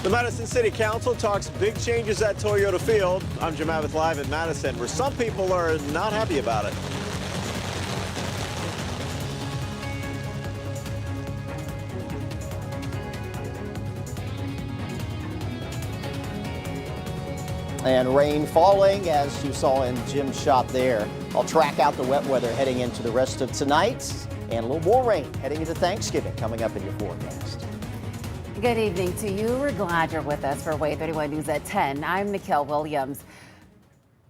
The Madison City Council talks big changes at Toyota Field. I'm Jim Abbott live in Madison, where some people are not happy about it. And rain falling, as you saw in Jim's shot there. I'll track out the wet weather heading into the rest of tonight, and a little more rain heading into Thanksgiving coming up in your forecast. Good evening to you. We're glad you're with us for WAAY 31 News at 10. I'm Nikhil Williams.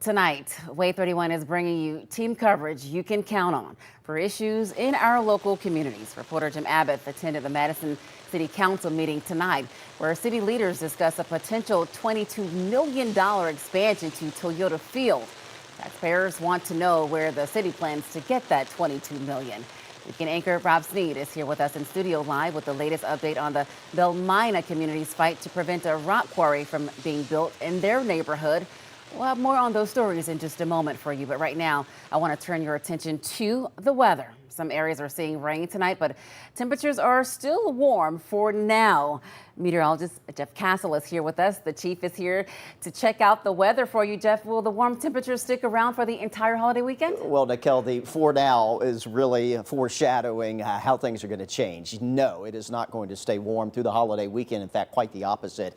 Tonight, WAAY 31 is bringing you team coverage you can count on for issues in our local communities. Reporter Jim Abbott attended the Madison City Council meeting tonight, where city leaders discuss a potential $22 million expansion to Toyota Field. Taxpayers want to know where the city plans to get that $22 million. Weekend anchor Rob Sneed is here with us in studio live with the latest update on the Belmina community's fight to prevent a rock quarry from being built in their neighborhood. We'll have more on those stories in just a moment for you, but right now I want to turn your attention to the weather. Some areas are seeing rain tonight, but temperatures are still warm for now. Meteorologist Jeff Castle is here with us. The chief is here to check out the weather for you. Jeff, will the warm temperatures stick around for the entire holiday weekend? Well, Nikhil, the for now is really foreshadowing how things are going to change. No, it is not going to stay warm through the holiday weekend. In fact, quite the opposite.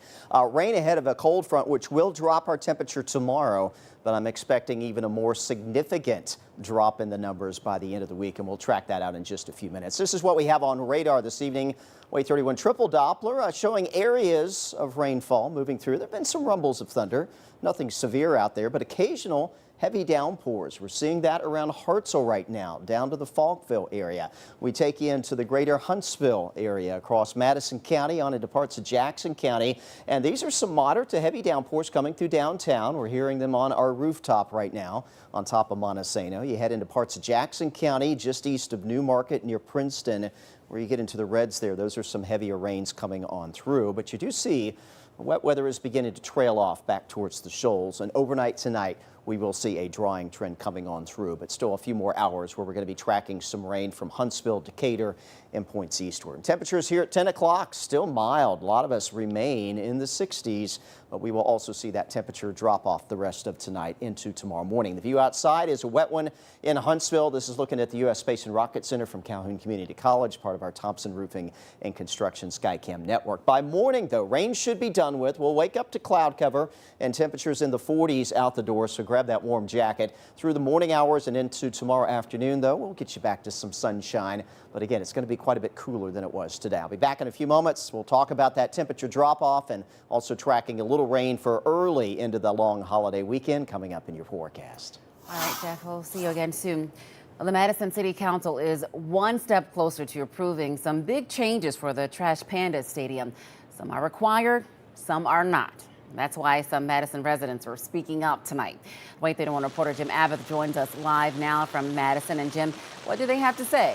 Rain ahead of a cold front, which will drop our temperature tomorrow, but I'm expecting even a more significant drop in the numbers by the end of the week, and we'll track that out in just a few minutes. This is what we have on radar this evening. WAAY 31 triple Doppler showing areas of rainfall moving through. There have been some rumbles of thunder, nothing severe out there, but occasional heavy downpours. We're seeing that around Hartselle right now, down to the Falkville area. We take you into the greater Huntsville area, across Madison County, on into parts of Jackson County. And these are some moderate to heavy downpours coming through downtown. We're hearing them on our rooftop right now, on top of Montesano. You head into parts of Jackson County, just east of Newmarket near Princeton, where you get into the reds there. Those are some heavier rains coming on through. But you do see wet weather is beginning to trail off back towards the shoals. And overnight tonight, we will see a drying trend coming on through, but still a few more hours where we're going to be tracking some rain from Huntsville, Decatur, and points eastward. And temperatures here at 10 o'clock, still mild. A lot of us remain in the 60s, but we will also see that temperature drop off the rest of tonight into tomorrow morning. The view outside is a wet one in Huntsville. This is looking at the U.S. Space and Rocket Center from Calhoun Community College, part of our Thompson Roofing and Construction Skycam network. By morning, though, rain should be done with. We'll wake up to cloud cover and temperatures in the 40s out the door, so grab that warm jacket. Through the morning hours and into tomorrow afternoon, though, we'll get you back to some sunshine. But again, it's going to be quite a bit cooler than it was today. I'll be back in a few moments. We'll talk about that temperature drop off and also tracking a little rain for early into the long holiday weekend coming up in your forecast. All right, Jeff, we'll see you again soon. Well, the Madison City Council is one step closer to approving some big changes for the Trash Panda Stadium. Some are required, some are not. That's why some Madison residents are speaking up tonight. WAAY 31 reporter Jim Abbott joins us live now from Madison. And Jim, what do they have to say?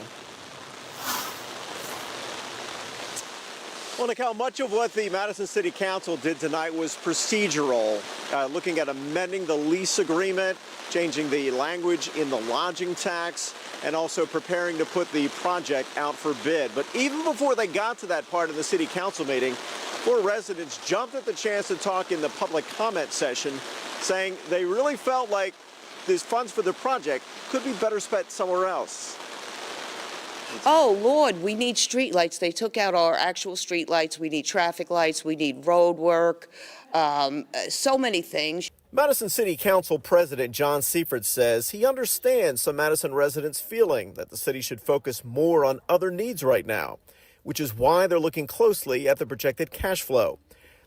Well, Nikhil, much of what the Madison City Council did tonight was procedural, looking at amending the lease agreement, changing the language in the lodging tax, and also preparing to put the project out for bid. But even before they got to that part of the City Council meeting, 4 residents jumped at the chance to talk in the public comment session, saying they really felt like these funds for the project could be better spent somewhere else. Oh, Lord, we need street lights. They took out our actual street lights. We need traffic lights. We need road work, so many things. Madison City Council President John Seifert says he understands some Madison residents feeling that the city should focus more on other needs right now, which is why they're looking closely at the projected cash flow.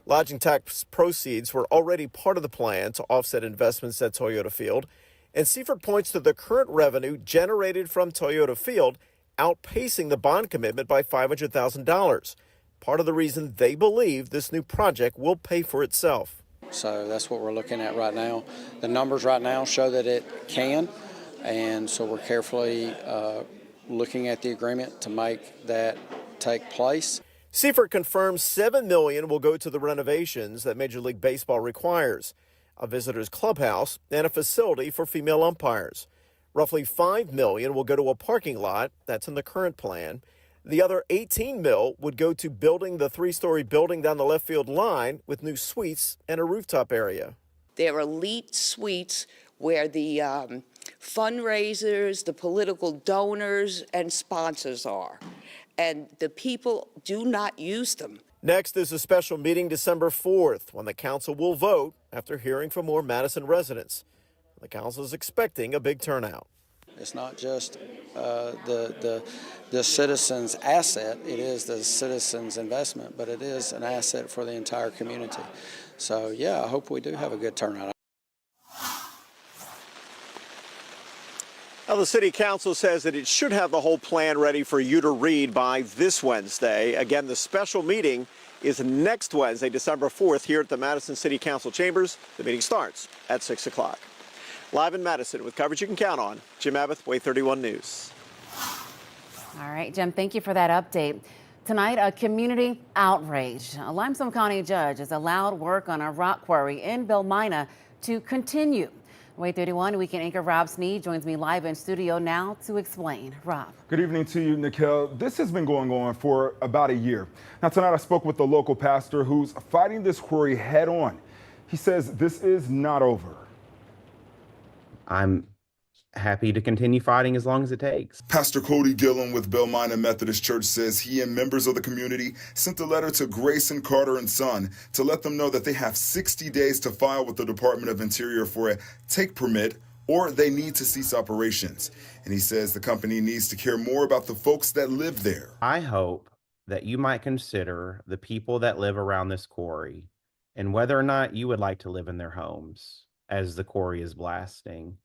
Lodging tax proceeds were already part of the plan to offset investments at Toyota Field, and Seifert points to the current revenue generated from Toyota Field outpacing the bond commitment by $500,000. Part of the reason they believe this new project will pay for itself. So that's what we're looking at right now. The numbers right now show that it can, and so we're carefully looking at the agreement to make that take place. Seifert confirms $7 million will go to the renovations that Major League Baseball requires, a visitors clubhouse and a facility for female umpires. Roughly $5 million will go to a parking lot that's in the current plan. The other 18 mil would go to building the 3-story building down the left field line with new suites and a rooftop area. They're elite suites where the fundraisers, the political donors, and sponsors are. And the people do not use them. Next is a special meeting December 4th when the council will vote after hearing from more Madison residents. The council is expecting a big turnout. It's not just the citizens' asset, it is the citizens' investment, but it is an asset for the entire community. So, yeah, I hope we do have a good turnout. Now, the city council says that it should have the whole plan ready for you to read by this Wednesday. Again, the special meeting is next Wednesday, December 4th, here at the Madison City Council chambers. The meeting starts at 6 o'clock. Live in Madison with coverage you can count on, Jim Abbott, WAAY 31 News. All right, Jim, thank you for that update. Tonight, a community outrage. A Limestone County judge has allowed work on a rock quarry in Belmina to continue. WAAY 31 weekend anchor Rob Sneed joins me live in studio now to explain. Rob. Good evening to you, Nikhil. This has been going on for about a year. Now, tonight I spoke with the local pastor who's fighting this quarry head on. He says this is not over. I'm happy to continue fighting as long as it takes. Pastor Cody Gillum with Belmina Methodist Church says he and members of the community sent a letter to Grayson Carter and Son to let them know that they have 60 days to file with the Department of Interior for a take permit or they need to cease operations. And he says the company needs to care more about the folks that live there. I hope that you might consider the people that live around this quarry and whether or not you would like to live in their homes as the quarry is blasting.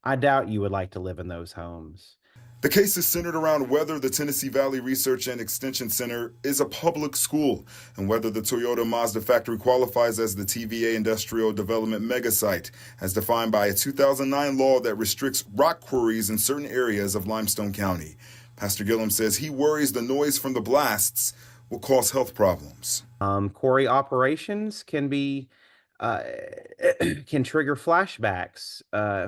I doubt you would like to live in those homes. The case is centered around whether the Tennessee Valley Research and Extension Center is a public school and whether the Toyota Mazda factory qualifies as the TVA industrial development megasite, as defined by a 2009 law that restricts rock quarries in certain areas of Limestone County. Pastor Gillum says he worries the noise from the blasts will cause health problems. Quarry operations can be can trigger flashbacks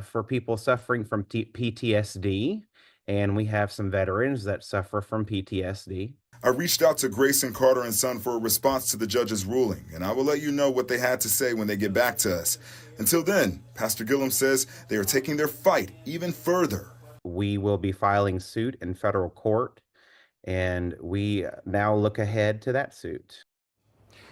for people suffering from PTSD, and we have some veterans that suffer from PTSD. I reached out to Grayson Carter and Son for a response to the judge's ruling, and I will let you know what they had to say when they get back to us. Until then, Pastor Gillum says they are taking their fight even further. We will be filing suit in federal court, and we now look ahead to that suit.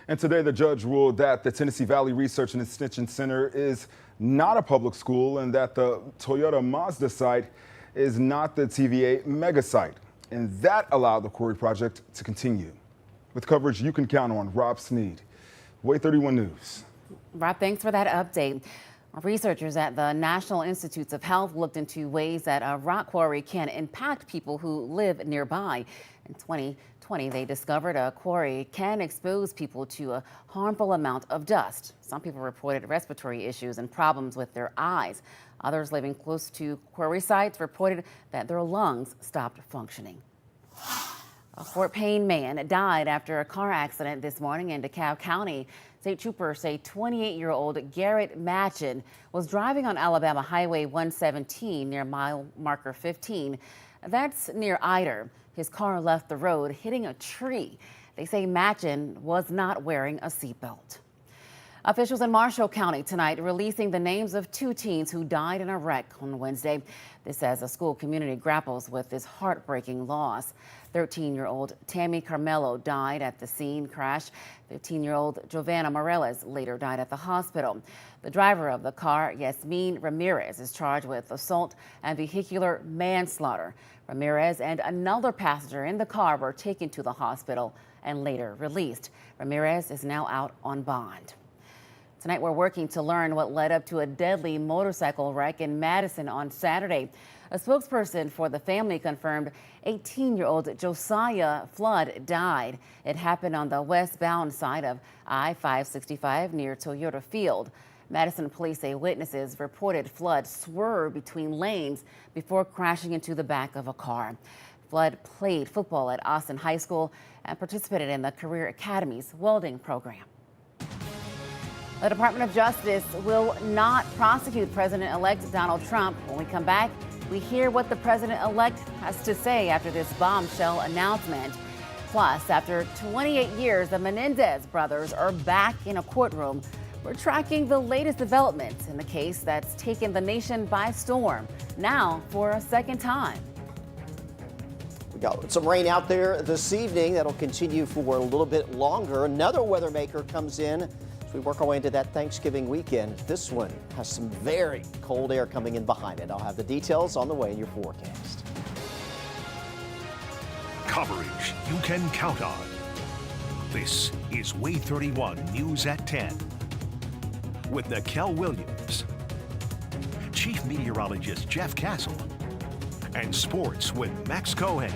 And today the judge ruled that the Tennessee Valley Research and Extension Center is not a public school and that the Toyota Mazda site is not the TVA mega site. And that allowed the quarry project to continue. With coverage you can count on, Rob Sneed, WAAY 31 News. Rob, thanks for that update. Researchers at the National Institutes of Health looked into ways that a rock quarry can impact people who live nearby. In 2020, they discovered a quarry can expose people to a harmful amount of dust. Some people reported respiratory issues and problems with their eyes. Others living close to quarry sites reported that their lungs stopped functioning. A Fort Payne man died after a car accident this morning in DeKalb County. State troopers say 28-year-old Garrett Matchin was driving on Alabama Highway 117 near mile marker 15. That's near Eider. His car left the road, hitting a tree. They say Matchin was not wearing a seatbelt. Officials in Marshall County tonight releasing the names of 2 teens who died in a wreck on Wednesday. This as a school community grapples with this heartbreaking loss. 13-year-old Tammy Carmelo died at the scene crash. 15-year-old Giovanna Morales later died at the hospital. The driver of the car, Yasmin Ramirez, is charged with assault and vehicular manslaughter. Ramirez and another passenger in the car were taken to the hospital and later released. Ramirez is now out on bond. Tonight, we're working to learn what led up to a deadly motorcycle wreck in Madison on Saturday. A spokesperson for the family confirmed 18-year-old Josiah Flood died. It happened on the westbound side of I-565 near Toyota Field. Madison police say witnesses reported Flood swerved between lanes before crashing into the back of a car. Flood played football at Austin High School and participated in the Career Academy's welding program. The Department of Justice will not prosecute President-elect Donald Trump. When we come back, We hear what the president-elect has to say after this bombshell announcement. Plus, after 28 years, the Menendez brothers are back in a courtroom. We're tracking the latest developments in the case that's taken the nation by storm, now for a second time. We got some rain out there this evening that'll continue for a little bit longer. Another weather maker comes in as we work our way into that Thanksgiving weekend. This one has some very cold air coming in behind it. I'll have the details on the way in your forecast. Coverage you can count on. This is WAAY 31 News at 10 with Nikel Williams, Chief Meteorologist Jeff Castle, and Sports with Max Cohen.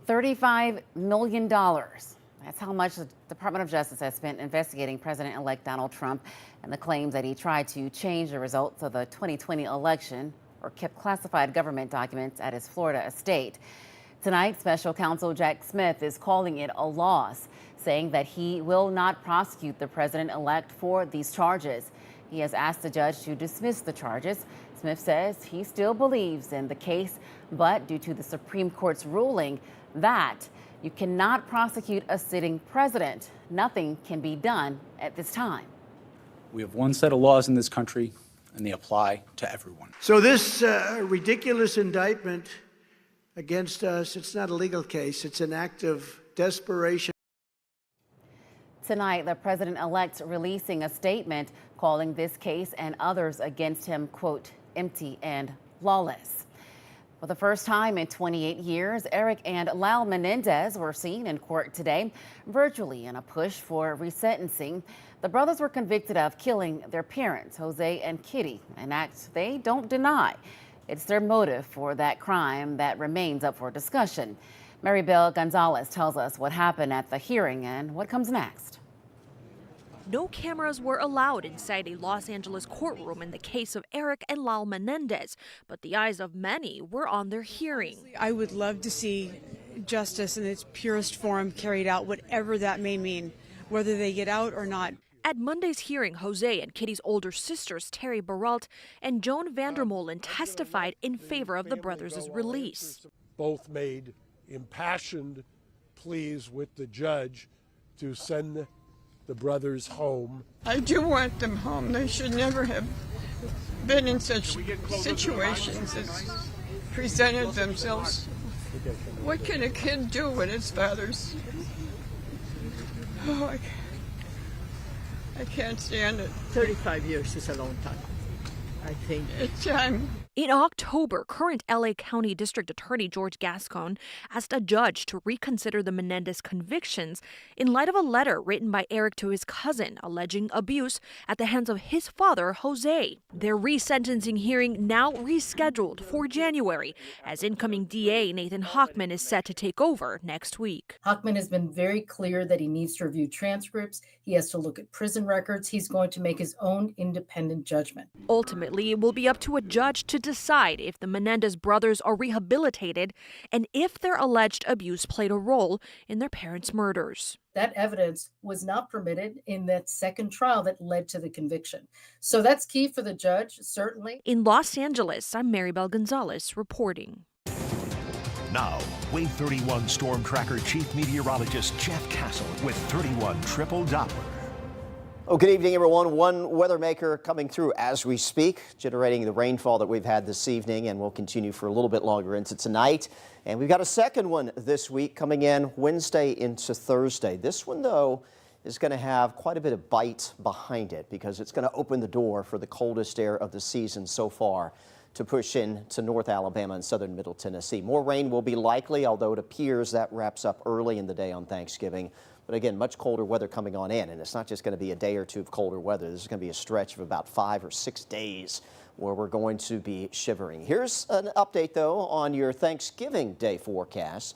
$35 million. That's how much the Department of Justice has spent investigating President-elect Donald Trump and the claims that he tried to change the results of the 2020 election or kept classified government documents at his Florida estate. Tonight, special counsel Jack Smith is calling it a loss, saying that he will not prosecute the president-elect for these charges. He has asked the judge to dismiss the charges. Smith says he still believes in the case, but due to the Supreme Court's ruling that you cannot prosecute a sitting president, nothing can be done at this time. We have one set of laws in this country, and they apply to everyone. So this ridiculous indictment against us, it's not a legal case. It's an act of desperation. Tonight, the president-elect releasing a statement calling this case and others against him, quote, empty and lawless. For the first time in 28 years, Eric and Lyle Menendez were seen in court today, virtually in a push for resentencing. The brothers were convicted of killing their parents, Jose and Kitty, an act they don't deny. It's their motive for that crime that remains up for discussion. Maribel Gonzalez tells us what happened at the hearing and what comes next. No cameras were allowed inside a Los Angeles courtroom in the case of Eric and Lyle Menendez, but the eyes of many were on their hearing. I would love to see justice in its purest form carried out, whatever that may mean, whether they get out or not. At Monday's hearing, Jose and Kitty's older sisters, Terry Baralt and Joan Vandermolen, testified in favor of the brothers' release. Both made impassioned pleas with the judge to send the brothers home. I do want them home. They should never have been in such situations as presented themselves. What can a kid do when its father's? Oh, I can't stand it. 35 years is a long time, I think. It's time. In October, current LA County District Attorney George Gascon asked a judge to reconsider the Menendez convictions in light of a letter written by Eric to his cousin alleging abuse at the hands of his father, Jose. Their resentencing hearing now rescheduled for January, as incoming DA Nathan Hochman is set to take over next week. Hochman has been very clear that he needs to review transcripts. He has to look at prison records. He's going to make his own independent judgment. Ultimately, it will be up to a judge to decide if the Menendez brothers are rehabilitated and if their alleged abuse played a role in their parents' murders. That evidence was not permitted in that second trial that led to the conviction. So that's key for the judge, certainly. In Los Angeles, I'm Maribel Gonzalez reporting. Now, WAAY 31 Storm Tracker Chief Meteorologist Jeff Castle with 31 Triple Doppler. Oh, good evening, everyone. One weather maker coming through as we speak, generating the rainfall that we've had this evening and will continue for a little bit longer into tonight. And we've got a second one this week coming in Wednesday into Thursday. This one, though, is going to have quite a bit of bite behind it because it's going to open the door for the coldest air of the season so far to push in to North Alabama and southern Middle Tennessee. More rain will be likely, although it appears that wraps up early in the day on Thanksgiving. But again, much colder weather coming on in, and it's not just going to be a day or two of colder weather. This is going to be a stretch of about 5 or 6 days where we're going to be shivering. Here's an update, though, on your Thanksgiving Day forecast.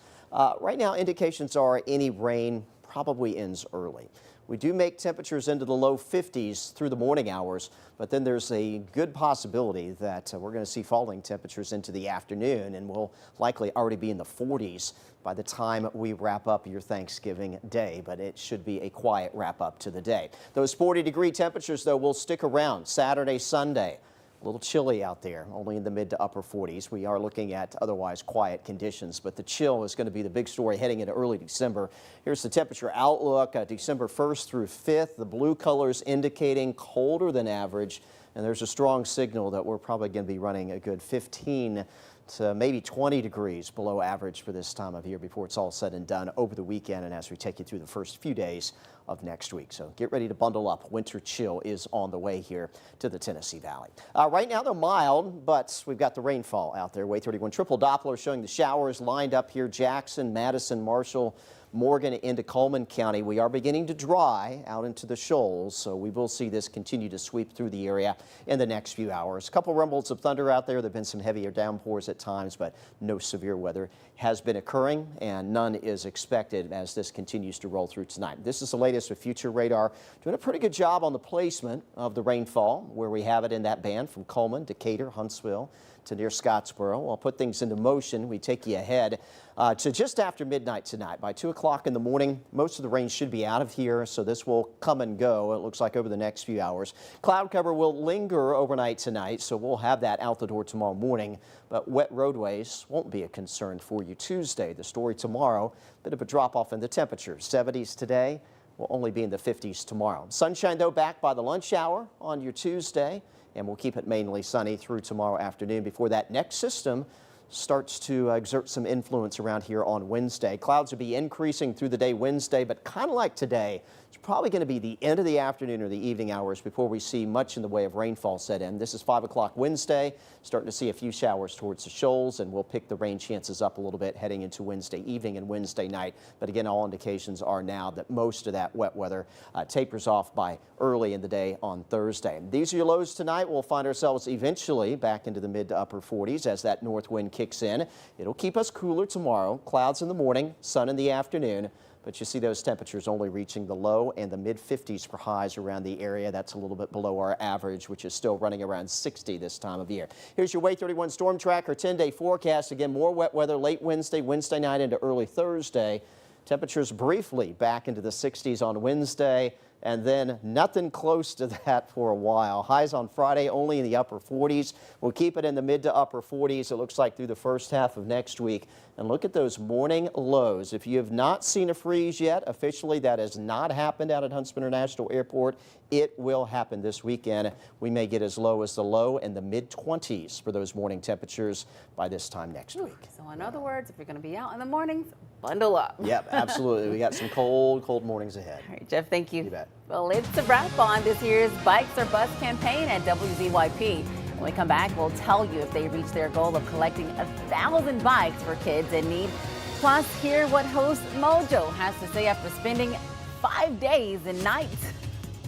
Right now, indications are any rain probably ends early. We do make temperatures into the low 50s through the morning hours, but then there's a good possibility that we're going to see falling temperatures into the afternoon, and we'll likely already be in the 40s by the time we wrap up your Thanksgiving Day, but it should be a quiet wrap up to the day. Those 40-degree temperatures, though, will stick around Saturday, Sunday. A little chilly out there, only in the mid to upper 40s. We are looking at otherwise quiet conditions, but the chill is going to be the big story heading into early December. Here's the temperature outlook, December 1st through 5th. The blue colors indicating colder than average, and there's a strong signal that we're probably going to be running a good 15 to maybe 20 degrees below average for this time of year before it's all said and done over the weekend and as we take you through the first few days of next week. So get ready to bundle up. Winter chill is on the way here to the Tennessee Valley. Right now they're mild, but we've got the rainfall out there. WAAY 31 Triple Doppler showing the showers lined up here. Jackson, Madison, Marshall, Morgan into Coleman County. We are beginning to dry out into the shoals, so we will see this continue to sweep through the area in the next few hours. A couple rumbles of thunder out there. There have been some heavier downpours at times, but no severe weather has been occurring, and none is expected as this continues to roll through tonight. This is the latest with Future Radar, doing a pretty good job on the placement of the rainfall, where we have it in that band from Coleman, Decatur, Huntsville, to near Scottsboro. I'll put things into motion. We take you ahead to just after midnight tonight. By 2 o'clock in the morning, most of the rain should be out of here, so this will come and go, it looks like, over the next few hours. Cloud cover will linger overnight tonight, so we'll have that out the door tomorrow morning, but wet roadways won't be a concern for you Tuesday. The story tomorrow, bit of a drop-off in the temperature. 70s today, will only be in the 50s tomorrow. Sunshine, though, back by the lunch hour on your Tuesday, and we'll keep it mainly sunny through tomorrow afternoon before that next system starts to exert some influence around here on Wednesday. Clouds will be increasing through the day Wednesday, but kind of like today, it's probably going to be the end of the afternoon or the evening hours before we see much in the way of rainfall set in. This is 5 o'clock Wednesday, starting to see a few showers towards the shoals, and we'll pick the rain chances up a little bit heading into Wednesday evening and Wednesday night. But again, all indications are now that most of that wet weather tapers off by early in the day on Thursday. These are your lows tonight. We'll find ourselves eventually back into the mid to upper 40s as that north wind kicks in. It'll keep us cooler tomorrow. Clouds in the morning, sun in the afternoon. But you see those temperatures only reaching the low and the mid 50s for highs around the area. That's a little bit below our average, which is still running around 60 this time of year. Here's your WAAY 31 Storm Tracker 10-day forecast. Again, more wet weather late Wednesday night into early Thursday. Temperatures briefly back into the 60s on Wednesday, and then nothing close to that for a while. Highs on Friday only in the upper 40s. We'll keep it in the mid to upper 40s, it looks like, through the first half of next week. And look at those morning lows. If you have not seen a freeze yet, officially that has not happened out at Huntsman International Airport. It will happen this weekend. We may get as low as the low in the mid 20s for those morning temperatures by this time next week. So in other words, if you're going to be out in the mornings, bundle up. Yep, absolutely. We got some cold mornings ahead. All right, Jeff, thank you. You bet. Well, it's a wrap on this year's Bikes or Bus campaign at WZYP. When we come back, we'll tell you if they reach their goal of collecting 1,000 bikes for kids in need. Plus, hear what host Mojo has to say after spending 5 days and nights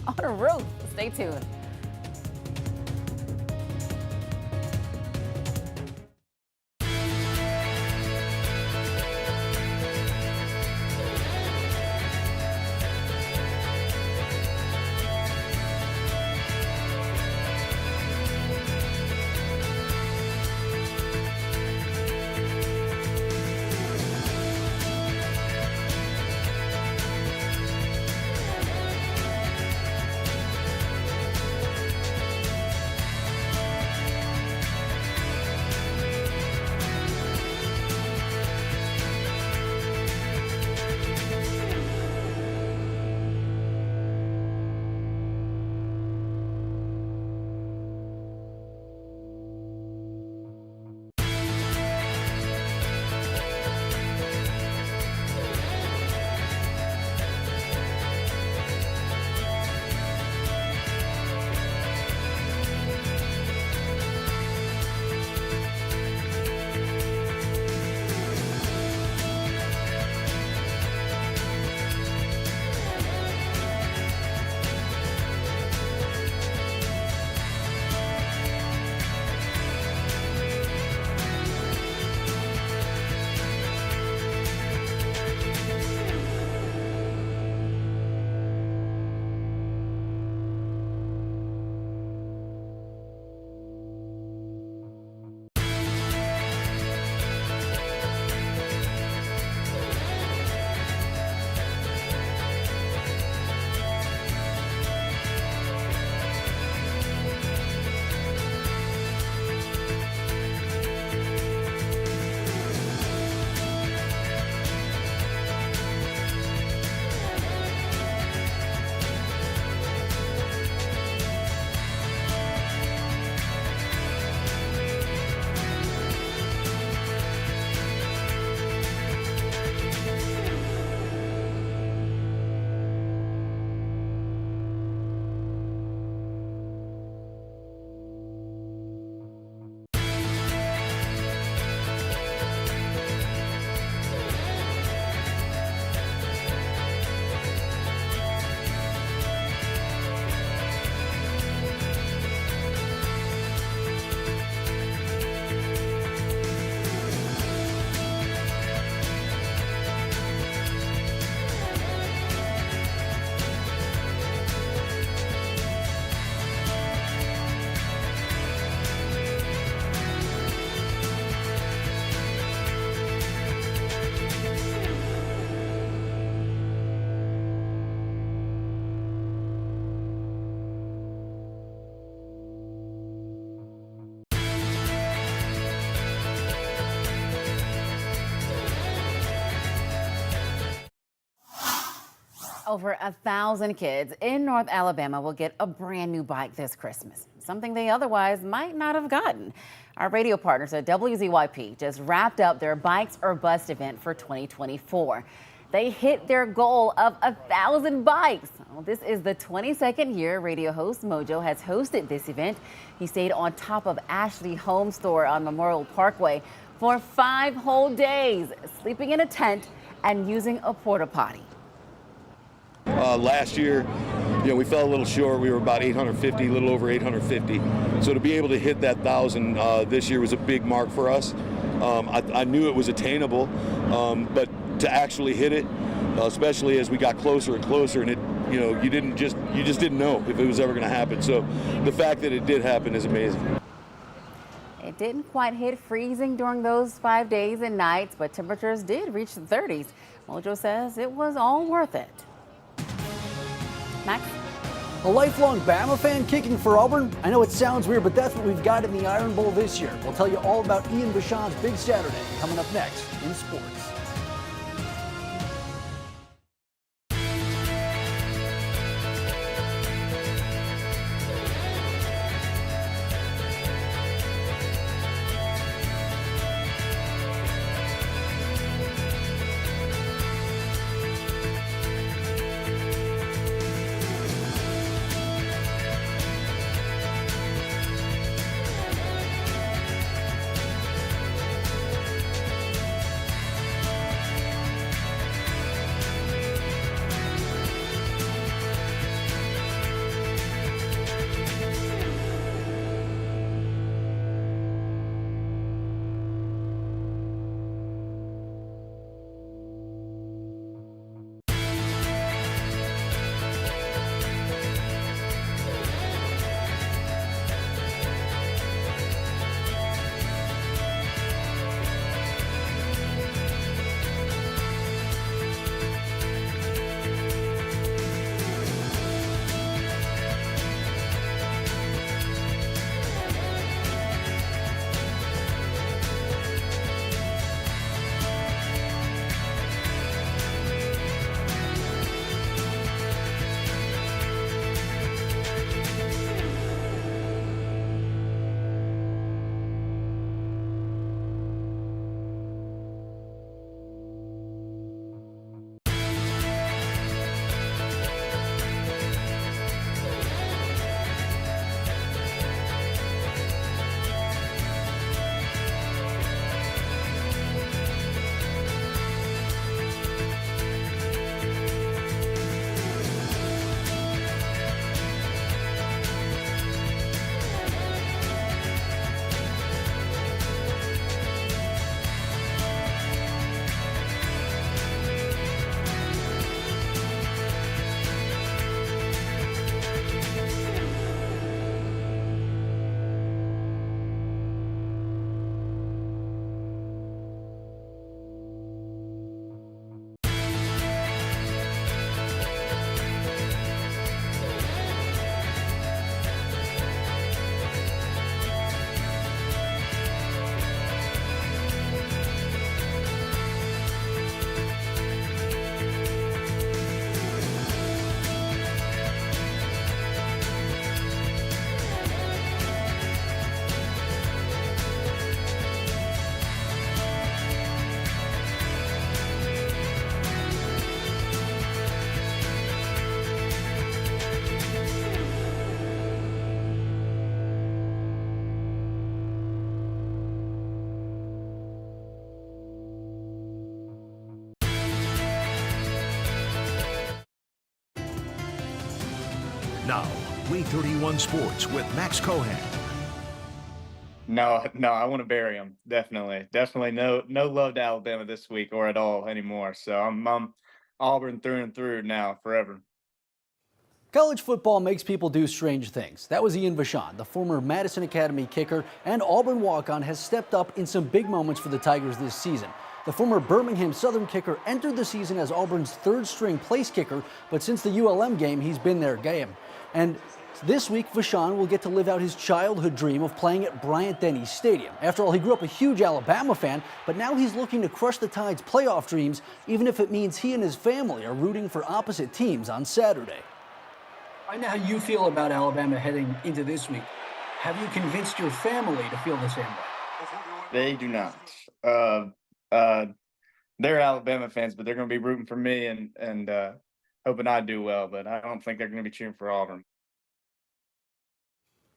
on a roof. Stay tuned. Over 1,000 kids in North Alabama will get a brand new bike this Christmas, something they otherwise might not have gotten. Our radio partners at WZYP just wrapped up their Bikes or Bust event for 2024. They hit their goal of 1,000 bikes. Well, this is the 22nd year radio host Mojo has hosted this event. He stayed on top of Ashley Home Store on Memorial Parkway for 5 whole days, sleeping in a tent and using a porta potty. Last year, we fell a little short. We were about 850, a little over 850. So to be able to hit that 1,000 this year was a big mark for us. I knew it was attainable, but to actually hit it, especially as we got closer and closer, and you just didn't know if it was ever going to happen. So the fact that it did happen is amazing. It didn't quite hit freezing during those 5 days and nights, but temperatures did reach the 30s. Mojo says it was all worth it. Max? A lifelong Bama fan kicking for Auburn? I know it sounds weird, but that's what we've got in the Iron Bowl this year. We'll tell you all about Ian Vachon's Big Saturday coming up next in sports. Now, WAAY 31 Sports with Max Cohan. No, I want to bury him. Definitely. No love to Alabama this week or at all anymore. So I'm Auburn through and through now, forever. College football makes people do strange things. That was Ian Vachon, the former Madison Academy kicker and Auburn walk-on, has stepped up in some big moments for the Tigers this season. The former Birmingham Southern kicker entered the season as Auburn's third-string place kicker, but since the ULM game, he's been their game. And this week, Vachon will get to live out his childhood dream of playing at Bryant-Denny Stadium. After all, he grew up a huge Alabama fan, but now he's looking to crush the Tide's playoff dreams, even if it means he and his family are rooting for opposite teams on Saturday. I know how you feel about Alabama heading into this week. Have you convinced your family to feel the same way? They do not. They're Alabama fans, but they're going to be rooting for me and hoping I do well. But I don't think they're going to be cheering for Auburn.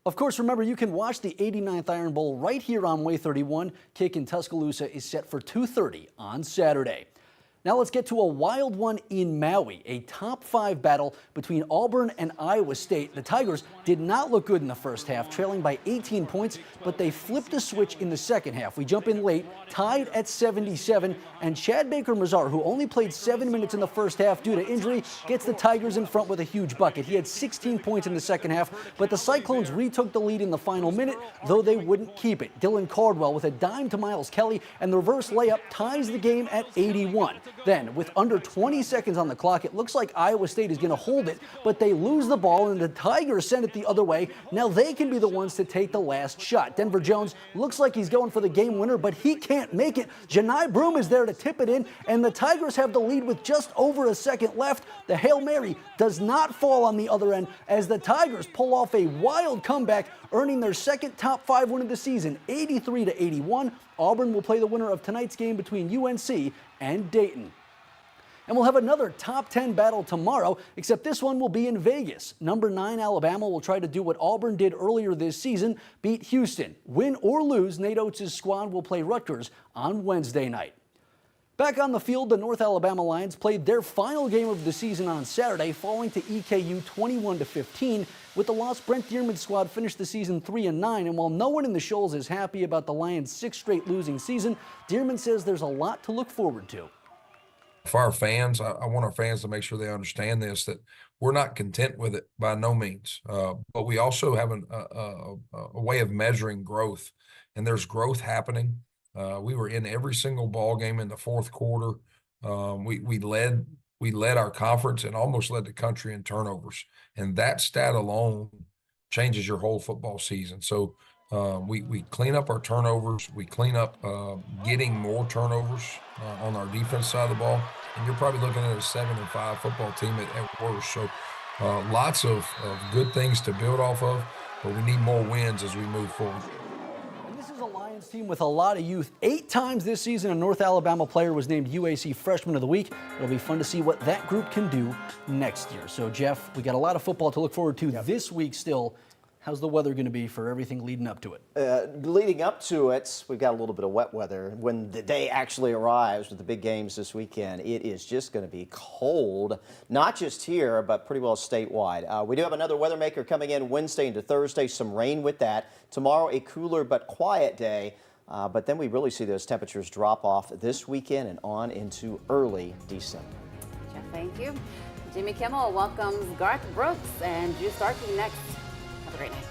Of course, remember, you can watch the 89th Iron Bowl right here on WAAY 31. Kick in Tuscaloosa is set for 2:30 on Saturday. Now let's get to a wild one in Maui, a top 5 battle between Auburn and Iowa State. The Tigers did not look good in the first half, trailing by 18 points, but they flipped a switch in the second half. We jump in late, tied at 77, and Chad Baker-Mazar, who only played 7 minutes in the first half due to injury, gets the Tigers in front with a huge bucket. He had 16 points in the second half, but the Cyclones retook the lead in the final minute, though they wouldn't keep it. Dylan Cardwell with a dime to Miles Kelly, and the reverse layup ties the game at 81. Then, with under 20 seconds on the clock, it looks like Iowa State is going to hold it, but they lose the ball, and the Tigers send it the other way. Now they can be the ones to take the last shot. Denver Jones looks like he's going for the game winner, but he can't make it. Janai Broom is there to tip it in, and the Tigers have the lead with just over a second left. The Hail Mary does not fall on the other end as the Tigers pull off a wild comeback, earning their second top 5 win of the season, 83-81. Auburn will play the winner of tonight's game between UNC and Dayton. And we'll have another top 10 battle tomorrow, except this one will be in Vegas. Number 9 Alabama will try to do what Auburn did earlier this season, beat Houston. Win or lose, Nate Oates' squad will play Rutgers on Wednesday night. Back on the field, the North Alabama Lions played their final game of the season on Saturday, falling to EKU 21-15. With the loss, Brent Dearman's squad finished the season 3-9, and while no one in the Shoals is happy about the Lions' 6th straight losing season, Dearman says there's a lot to look forward to. For our fans, I want our fans to make sure they understand this, that we're not content with it by no means. But we also have a way of measuring growth, and there's growth happening. We were in every single ball game in the fourth quarter. We led our conference and almost led the country in turnovers. And that stat alone changes your whole football season. So we clean up our turnovers. We clean up getting more turnovers on our defense side of the ball. And you're probably looking at a 7-5 football team at worst. So lots of good things to build off of, but we need more wins as we move forward. And this is a Lions team with a lot of youth. 8 times this season, a North Alabama player was named UAC Freshman of the Week. It'll be fun to see what that group can do next year. So, Jeff, we got a lot of football to look forward to this week still. How's the weather going to be for everything leading up to it? Leading up to it, we've got a little bit of wet weather. When the day actually arrives with the big games this weekend, it is just going to be cold, not just here, but pretty well statewide. We do have another weather maker coming in Wednesday into Thursday, some rain with that. Tomorrow, a cooler but quiet day, but then we really see those temperatures drop off this weekend and on into early December. Jeff, thank you. Jimmy Kimmel welcomes Garth Brooks and Drew Starkey next. Have a great night.